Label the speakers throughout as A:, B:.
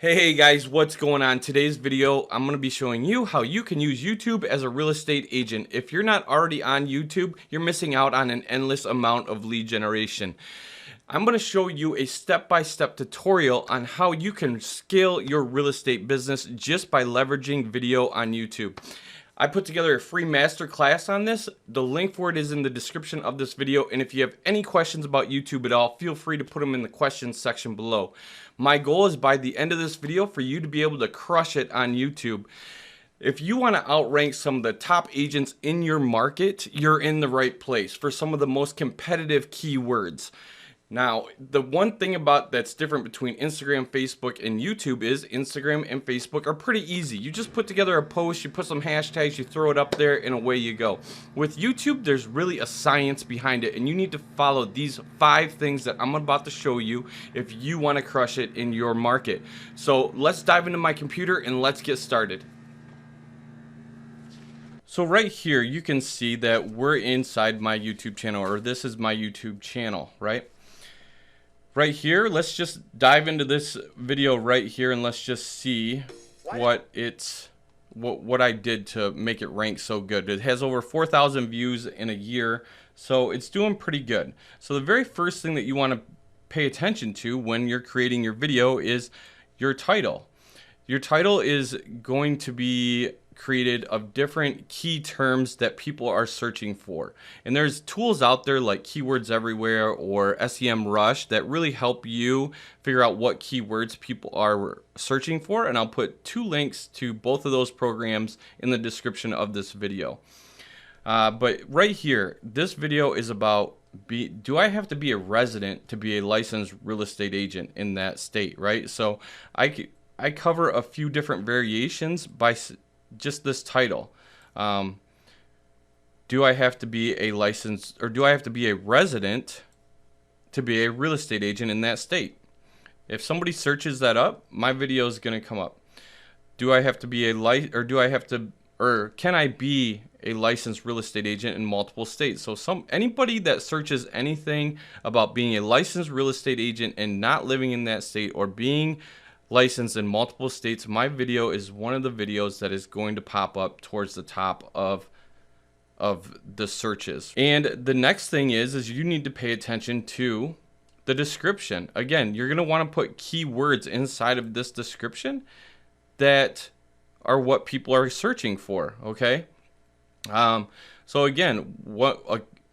A: Hey guys, what's going on? Today's video, I'm going to be showing you how you can use YouTube as a real estate agent. If you're not already on YouTube, you're missing out on an endless amount of lead generation. I'm going to show you a step-by-step tutorial on how you can scale your real estate business just by leveraging video on YouTube. I put together a free masterclass on this. The link for it is in the description of this video, and if you have any questions about YouTube at all, feel free to put them in the questions section below. My goal is by the end of this video for you to be able to crush it on YouTube. If you want to outrank some of the top agents in your market, you're in the right place for some of the most competitive keywords. Now, the one thing about that's different between Instagram, Facebook, and YouTube is Instagram and Facebook are pretty easy. You just put together a post, you put some hashtags, you throw it up there, and away you go. With YouTube, there's really a science behind it, and you need to follow these 5 things that I'm about to show you if you want to crush it in your market. So let's dive into my computer and let's get started. So right here, you can see that we're inside my YouTube channel, or this is my YouTube channel, right? Right here, let's just dive into this video right here and let's just see what I did to make it rank so good. It has over 4,000 views in a year, so it's doing pretty good. So the very first thing that you want to pay attention to when you're creating your video is your title. Your title is going to be created of different key terms that people are searching for. And there's tools out there like Keywords Everywhere or SEMrush that really help you figure out what keywords people are searching for. And I'll put 2 links to both of those programs in the description of this video. But right here, this video is about do I have to be a resident to be a licensed real estate agent in that state, right? So I cover a few different variations by just this title. Do I have to be a licensed, or do I have to be a resident to be a real estate agent in that state? If somebody searches that up, my video is going to come up. Do I have to be can I be a licensed real estate agent in multiple states? So anybody that searches anything about being a licensed real estate agent and not living in that state, or being licensed in multiple states, my video is one of the videos that is going to pop up towards the top of the searches. And the next thing is you need to pay attention to the description. Again, you're going to want to put keywords inside of this description that are what people are searching for, okay? So again,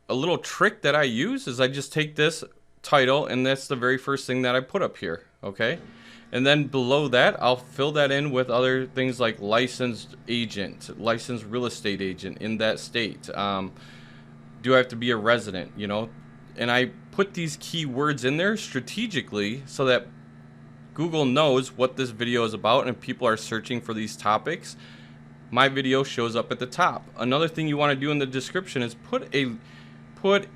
A: a little trick that I use is I just take this title, and that's the very first thing that I put up here, okay? And then below that, I'll fill that in with other things like licensed agent, licensed real estate agent in that state. Do I have to be a resident, you know? And I put these keywords in there strategically so that Google knows what this video is about, and if people are searching for these topics, my video shows up at the top. Another thing you want to do in the description is put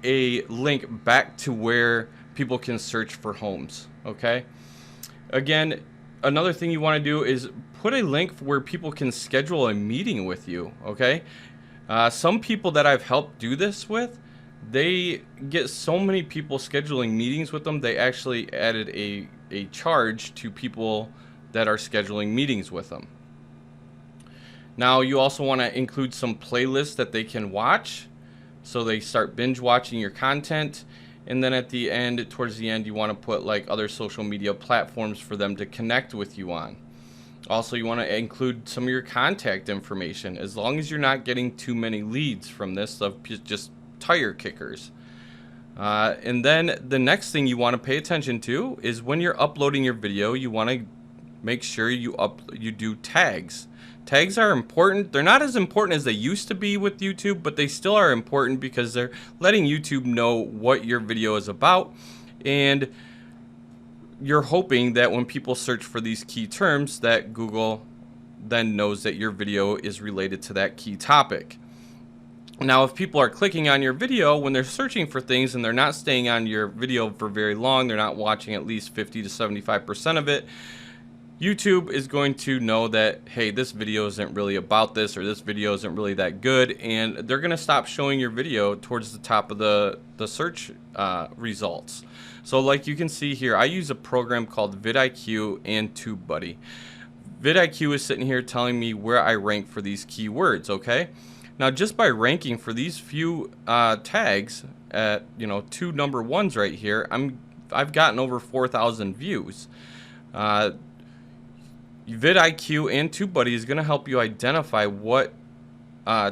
A: a link back to where people can search for homes, okay? Again, another thing you want to do is put a link where people can schedule a meeting with you, okay? Some people that I've helped do this with, they get so many people scheduling meetings with them, they actually added a charge to people that are scheduling meetings with them. Now, you also want to include some playlists that they can watch, so they start binge watching your content. And then at the end, towards the end, you want to put like other social media platforms for them to connect with you on. Also, you want to include some of your contact information, as long as you're not getting too many leads from this of just tire kickers. And then the next thing you want to pay attention to is when you're uploading your video, you want to make sure you do tags. Tags are important. They're not as important as they used to be with YouTube, but they still are important because they're letting YouTube know what your video is about. And you're hoping that when people search for these key terms, that Google then knows that your video is related to that key topic. Now, if people are clicking on your video when they're searching for things and they're not staying on your video for very long, they're not watching at least 50 to 75% of it, YouTube is going to know that, hey, this video isn't really about this, or this video isn't really that good, and they're going to stop showing your video towards the top of the search results. So like you can see here, I use a program called vidIQ and TubeBuddy. vidIQ is sitting here telling me where I rank for these keywords, okay? Now just by ranking for these few tags at, you know, 2 number ones right here, I've gotten over 4,000 views. vidIQ and TubeBuddy is going to help you identify what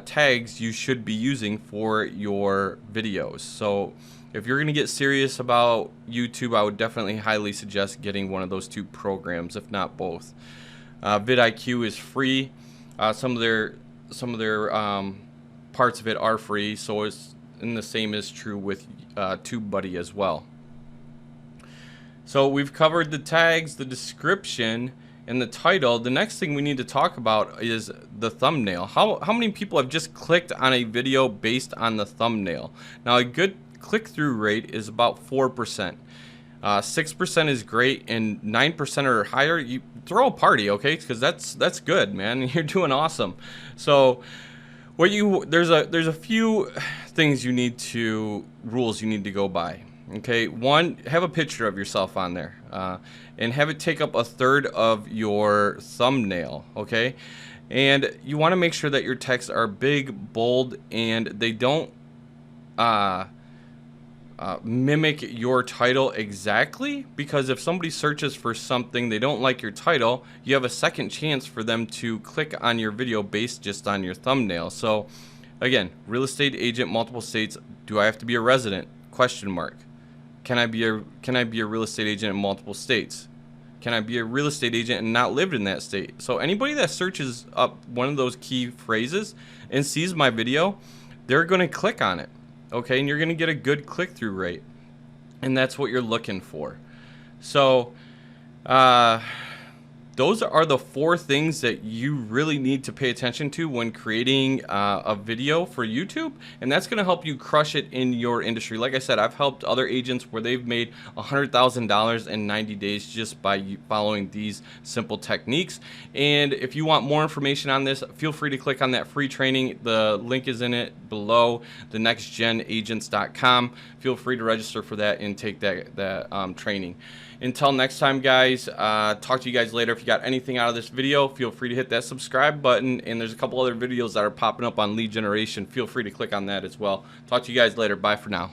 A: tags you should be using for your videos. So if you're going to get serious about YouTube, I would definitely highly suggest getting one of those 2 programs, if not both. vidIQ is free. Some of their parts of it are free, so and the same is true with TubeBuddy as well. So we've covered the tags, the description, and the title. The next thing we need to talk about is the thumbnail. How many people have just clicked on a video based on the thumbnail? Now a good click-through rate is about 4%. 6% is great, and 9% or higher, you throw a party, okay? Because that's good, man. You're doing awesome. So there's a few things rules you need to go by. Okay, one, have a picture of yourself on there, and have it take up 1/3 of your thumbnail, okay? And you want to make sure that your texts are big, bold, and they don't mimic your title exactly, because if somebody searches for something, they don't like your title, you have a second chance for them to click on your video based just on your thumbnail. So again, real estate agent, multiple states. Do I have to be a resident? Question mark. Can I be a real estate agent in multiple states? Can I be a real estate agent and not live in that state? So anybody that searches up one of those key phrases and sees my video, they're going to click on it, okay? And you're going to get a good click-through rate, and that's what you're looking for. So those are the 4 things that you really need to pay attention to when creating a video for YouTube, and that's going to help you crush it in your industry. Like I said, I've helped other agents where they've made $100,000 in 90 days just by following these simple techniques. And if you want more information on this, feel free to click on that free training. The link is in it below, thenextgenagents.com. Feel free to register for that and take that training. Until next time, guys, talk to you guys later. If you got anything out of this video, feel free to hit that subscribe button, and there's a couple other videos that are popping up on lead generation. Feel free to click on that as well. Talk to you guys later. Bye for now.